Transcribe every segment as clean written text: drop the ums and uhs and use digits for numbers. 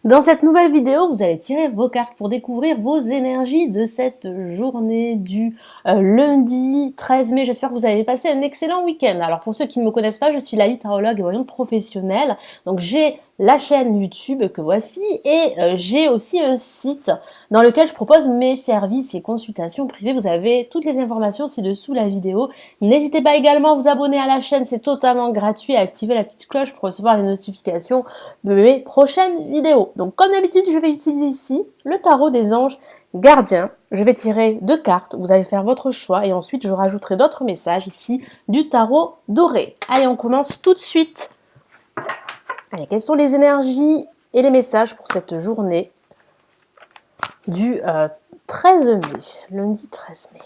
Dans cette nouvelle vidéo, vous allez tirer vos cartes pour découvrir vos énergies de cette journée du lundi 13 mai. J'espère que vous avez passé un excellent week-end. Alors pour ceux qui ne me connaissent pas, je suis Laï, tarologue et voyante professionnelle. Donc j'ai la chaîne YouTube que voici et j'ai aussi un site dans lequel je propose mes services et consultations privées. Vous avez toutes les informations ci-dessous la vidéo. N'hésitez pas également à vous abonner à la chaîne, c'est totalement gratuit, et à activer la petite cloche pour recevoir les notifications de mes prochaines vidéos. Donc comme d'habitude, je vais utiliser ici le tarot des anges gardiens. Je vais tirer 2 cartes, vous allez faire votre choix et ensuite je rajouterai d'autres messages ici du tarot doré. Allez, on commence tout de suite. Allez, quelles sont les énergies et les messages pour cette journée du 13 mai, lundi 13 mai.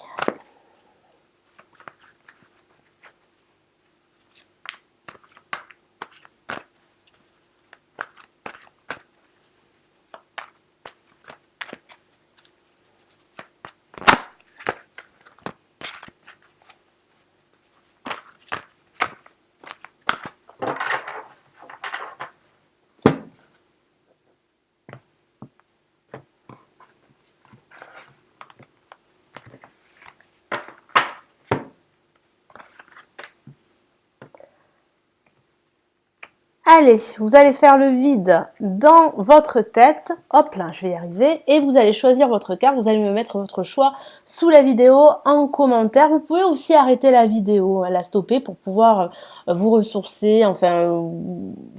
Allez, vous allez faire le vide dans votre tête. Hop là, je vais y arriver. Et vous allez choisir votre carte. Vous allez me mettre votre choix sous la vidéo en commentaire. Vous pouvez aussi arrêter la vidéo, la stopper pour pouvoir vous ressourcer, enfin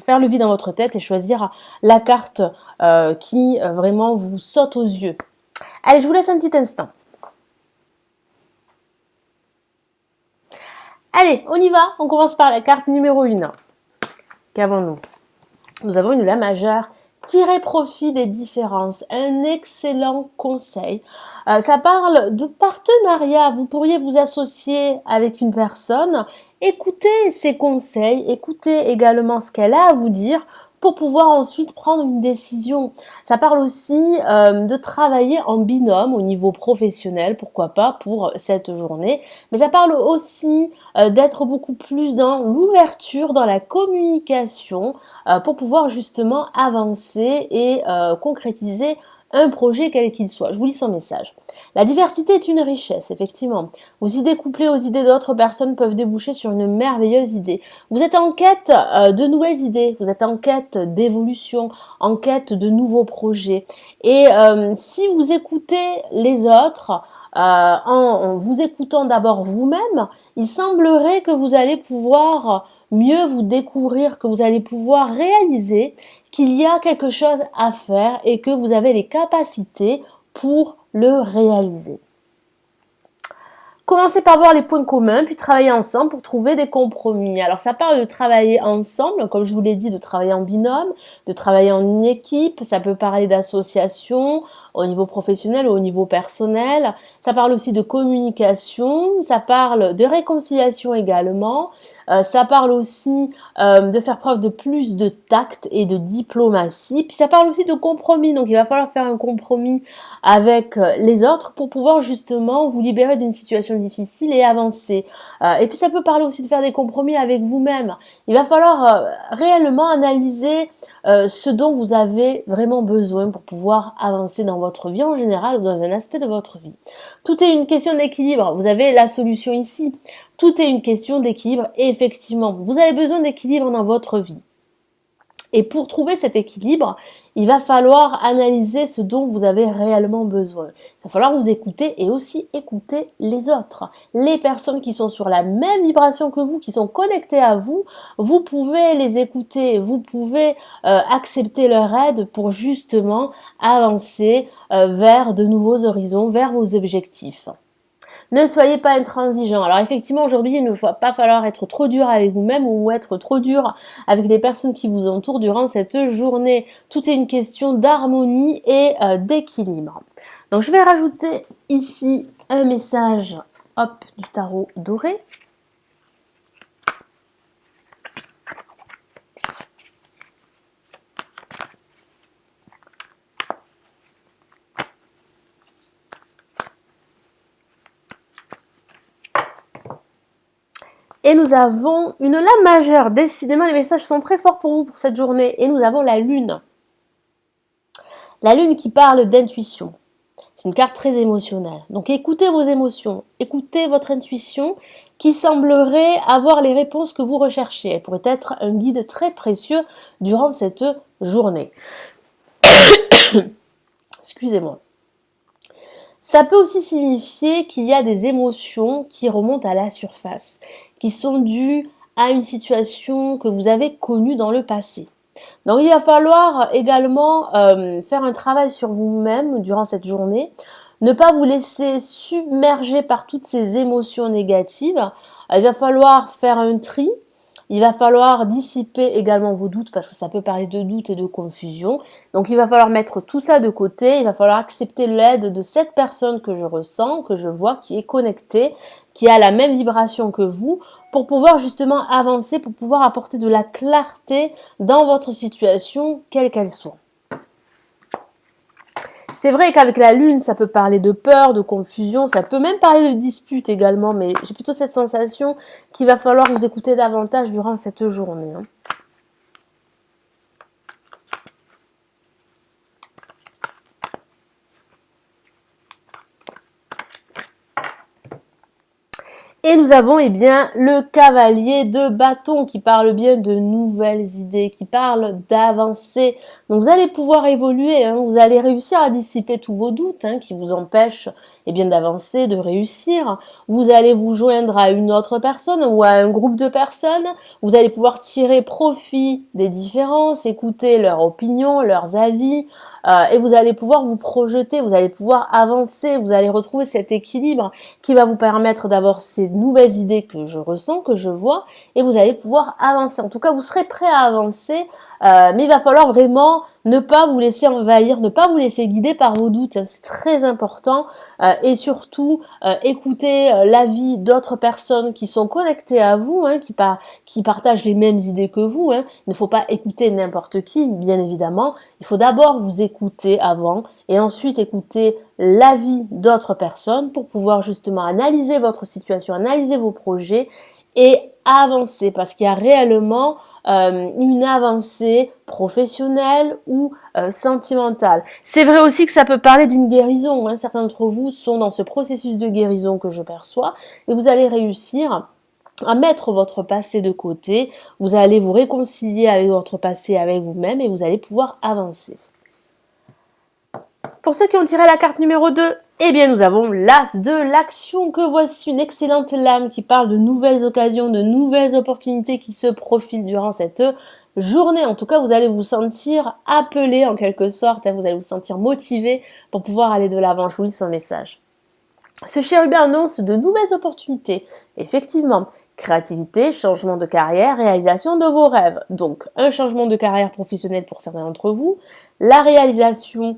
faire le vide dans votre tête et choisir la carte qui vraiment vous saute aux yeux. Allez, je vous laisse un petit instant. Allez, on y va. On commence par la carte numéro 1. Qu'avons-nous? Nous avons une La majeure. Tirez profit des différences, un excellent conseil. Ça parle de partenariat, vous pourriez vous associer avec une personne, écoutez ses conseils, écoutez également ce qu'elle a à vous dire pour pouvoir ensuite prendre une décision. Ça parle aussi de travailler en binôme au niveau professionnel, pourquoi pas pour cette journée, mais ça parle aussi d'être beaucoup plus dans l'ouverture, dans la communication, pour pouvoir justement avancer et concrétiser un projet quel qu'il soit. Je vous lis son message. La diversité est une richesse, effectivement. Vos idées couplées aux idées d'autres personnes peuvent déboucher sur une merveilleuse idée. Vous êtes en quête de nouvelles idées, vous êtes en quête d'évolution, en quête de nouveaux projets. Et si vous écoutez les autres, en vous écoutant d'abord vous-même, il semblerait que vous allez pouvoir mieux vous découvrir, que vous allez pouvoir réaliser qu'il y a quelque chose à faire et que vous avez les capacités pour le réaliser. Commencez par voir les points communs, puis travailler ensemble pour trouver des compromis. Alors ça parle de travailler ensemble, comme je vous l'ai dit, de travailler en binôme, de travailler en une équipe, ça peut parler d'association au niveau professionnel ou au niveau personnel, ça parle aussi de communication, ça parle de réconciliation également, ça parle aussi de faire preuve de plus de tact et de diplomatie, puis ça parle aussi de compromis, donc il va falloir faire un compromis avec les autres pour pouvoir justement vous libérer d'une situation difficile et avancer. Et puis ça peut parler aussi de faire des compromis avec vous-même. Il va falloir réellement analyser ce dont vous avez vraiment besoin pour pouvoir avancer dans votre vie en général ou dans un aspect de votre vie. Tout est une question d'équilibre. Vous avez la solution ici. Tout est une question d'équilibre. Et effectivement, vous avez besoin d'équilibre dans votre vie. Et pour trouver cet équilibre, il va falloir analyser ce dont vous avez réellement besoin. Il va falloir vous écouter et aussi écouter les autres. Les personnes qui sont sur la même vibration que vous, qui sont connectées à vous, vous pouvez les écouter, vous pouvez accepter leur aide pour justement avancer vers de nouveaux horizons, vers vos objectifs. Ne soyez pas intransigeant. Alors effectivement, aujourd'hui, il ne va pas falloir être trop dur avec vous-même ou être trop dur avec les personnes qui vous entourent durant cette journée. Tout est une question d'harmonie et d'équilibre. Donc je vais rajouter ici un message, hop, du tarot doré. Et nous avons une lame majeure. Décidément, les messages sont très forts pour vous pour cette journée. Et nous avons la lune. La lune qui parle d'intuition. C'est une carte très émotionnelle. Donc écoutez vos émotions, écoutez votre intuition qui semblerait avoir les réponses que vous recherchez. Elle pourrait être un guide très précieux durant cette journée. Excusez-moi. Ça peut aussi signifier qu'il y a des émotions qui remontent à la surface, qui sont dues à une situation que vous avez connue dans le passé. Donc il va falloir également faire un travail sur vous-même durant cette journée, ne pas vous laisser submerger par toutes ces émotions négatives. Il va falloir faire un tri. Il va falloir dissiper également vos doutes parce que ça peut parler de doutes et de confusion. Donc il va falloir mettre tout ça de côté. Il va falloir accepter l'aide de cette personne que je ressens, que je vois, qui est connectée, qui a la même vibration que vous, pour pouvoir justement avancer, pour pouvoir apporter de la clarté dans votre situation, quelle qu'elle soit. C'est vrai qu'avec la lune, ça peut parler de peur, de confusion, ça peut même parler de dispute également, mais j'ai plutôt cette sensation qu'il va falloir vous écouter davantage durant cette journée. Et nous avons bien le cavalier de bâton qui parle bien de nouvelles idées, qui parle d'avancer. Donc vous allez pouvoir évoluer, vous allez réussir à dissiper tous vos doutes qui vous empêchent bien d'avancer, de réussir. Vous allez vous joindre à une autre personne ou à un groupe de personnes. Vous allez pouvoir tirer profit des différences, écouter leurs opinions, leurs avis, et vous allez pouvoir vous projeter, vous allez pouvoir avancer, vous allez retrouver cet équilibre qui va vous permettre d'avoir ces nouvelles idées que je ressens, que je vois, et vous allez pouvoir avancer. En tout cas, vous serez prêt à avancer, mais il va falloir vraiment ne pas vous laisser envahir, ne pas vous laisser guider par vos doutes. C'est très important, et surtout écouter l'avis d'autres personnes qui sont connectées à vous, qui partagent les mêmes idées que vous. Il ne faut pas écouter n'importe qui, bien évidemment. Il faut d'abord vous écouter avant et ensuite écouter l'avis d'autres personnes pour pouvoir justement analyser votre situation, analyser vos projets et avancer parce qu'il y a réellement une avancée professionnelle ou sentimentale. C'est vrai aussi que ça peut parler d'une guérison. Certains d'entre vous sont dans ce processus de guérison que je perçois et vous allez réussir à mettre votre passé de côté. Vous allez vous réconcilier avec votre passé, avec vous-même et vous allez pouvoir avancer. Pour ceux qui ont tiré la carte numéro 2, nous avons l'As de l'action. Que voici une excellente lame qui parle de nouvelles occasions, de nouvelles opportunités qui se profilent durant cette journée. En tout cas, vous allez vous sentir appelé en quelque sorte, vous allez vous sentir motivé pour pouvoir aller de l'avant. Je vous lis son message. Ce chérubin annonce de nouvelles opportunités. Effectivement, créativité, changement de carrière, réalisation de vos rêves. Donc, un changement de carrière professionnelle pour certains d'entre vous, la réalisation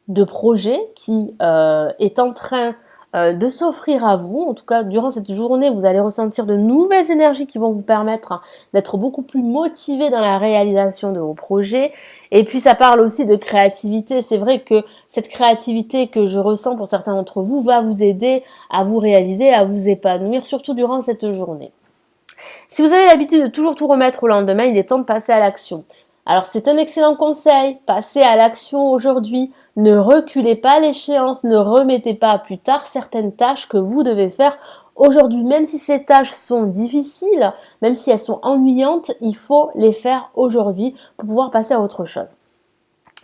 de projet qui est en train de s'offrir à vous. En tout cas, durant cette journée, vous allez ressentir de nouvelles énergies qui vont vous permettre d'être beaucoup plus motivé dans la réalisation de vos projets. Et puis, ça parle aussi de créativité. C'est vrai que cette créativité que je ressens pour certains d'entre vous va vous aider à vous réaliser, à vous épanouir, surtout durant cette journée. Si vous avez l'habitude de toujours tout remettre au lendemain, il est temps de passer à l'action. Alors c'est un excellent conseil, passez à l'action aujourd'hui, ne reculez pas l'échéance, ne remettez pas à plus tard certaines tâches que vous devez faire aujourd'hui. Même si ces tâches sont difficiles, même si elles sont ennuyantes, il faut les faire aujourd'hui pour pouvoir passer à autre chose.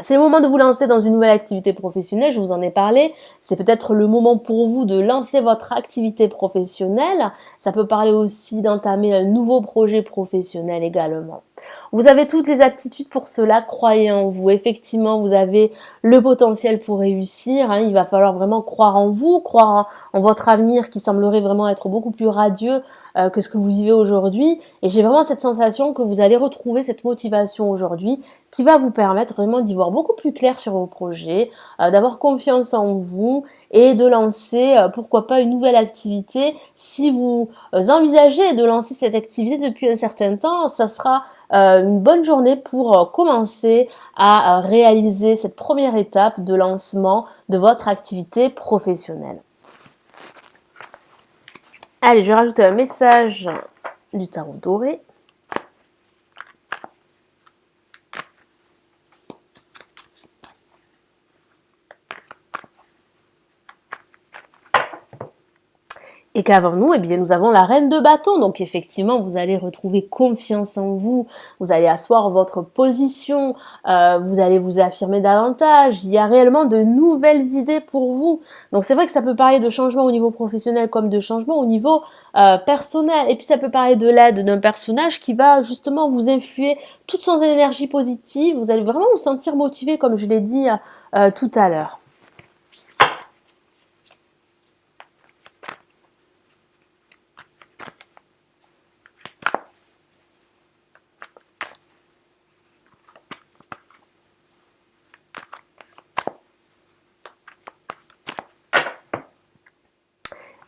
C'est le moment de vous lancer dans une nouvelle activité professionnelle, je vous en ai parlé. C'est peut-être le moment pour vous de lancer votre activité professionnelle. Ça peut parler aussi d'entamer un nouveau projet professionnel également. Vous avez toutes les aptitudes pour cela, croyez en vous. Effectivement, vous avez le potentiel pour réussir. Il va falloir vraiment croire en vous, croire en votre avenir qui semblerait vraiment être beaucoup plus radieux que ce que vous vivez aujourd'hui. Et j'ai vraiment cette sensation que vous allez retrouver cette motivation aujourd'hui qui va vous permettre vraiment d'y voir beaucoup plus clair sur vos projets, d'avoir confiance en vous et de lancer, pourquoi pas, une nouvelle activité. Si vous envisagez de lancer cette activité depuis un certain temps, ça sera une bonne journée pour commencer à réaliser cette première étape de lancement de votre activité professionnelle. Allez, je vais rajouter un message du tarot doré. Et qu'avant nous, eh bien, nous avons la reine de bâton. Donc, effectivement, vous allez retrouver confiance en vous. Vous allez asseoir votre position. Vous allez vous affirmer davantage. Il y a réellement de nouvelles idées pour vous. Donc, c'est vrai que ça peut parler de changement au niveau professionnel comme de changement au niveau personnel. Et puis, ça peut parler de l'aide d'un personnage qui va justement vous influer toute son énergie positive. Vous allez vraiment vous sentir motivé, comme je l'ai dit tout à l'heure.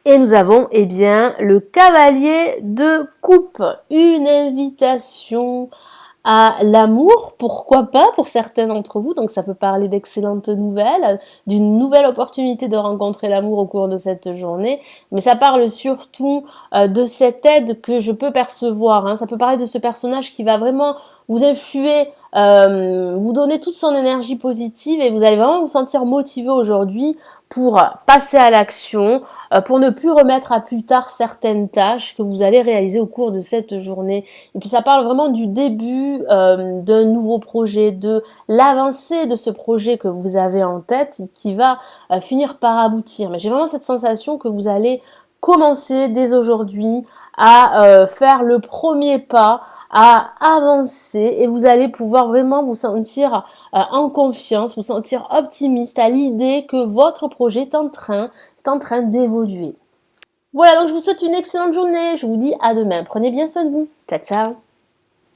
Et nous avons, eh bien, le cavalier de coupe, une invitation à l'amour, pourquoi pas pour certains d'entre vous, donc ça peut parler d'excellentes nouvelles, d'une nouvelle opportunité de rencontrer l'amour au cours de cette journée, mais ça parle surtout de cette aide que je peux percevoir, hein. Ça peut parler de ce personnage qui va vraiment vous influer, vous donner toute son énergie positive et vous allez vraiment vous sentir motivé aujourd'hui pour passer à l'action, pour ne plus remettre à plus tard certaines tâches que vous allez réaliser au cours de cette journée. Et puis ça parle vraiment du début d'un nouveau projet, de l'avancée de ce projet que vous avez en tête qui va finir par aboutir. Mais j'ai vraiment cette sensation que vous allez commencer dès aujourd'hui à faire le premier pas, à avancer et vous allez pouvoir vraiment vous sentir en confiance, vous sentir optimiste à l'idée que votre projet est en train d'évoluer. Voilà, donc je vous souhaite une excellente journée. Je vous dis à demain. Prenez bien soin de vous. Ciao, ciao.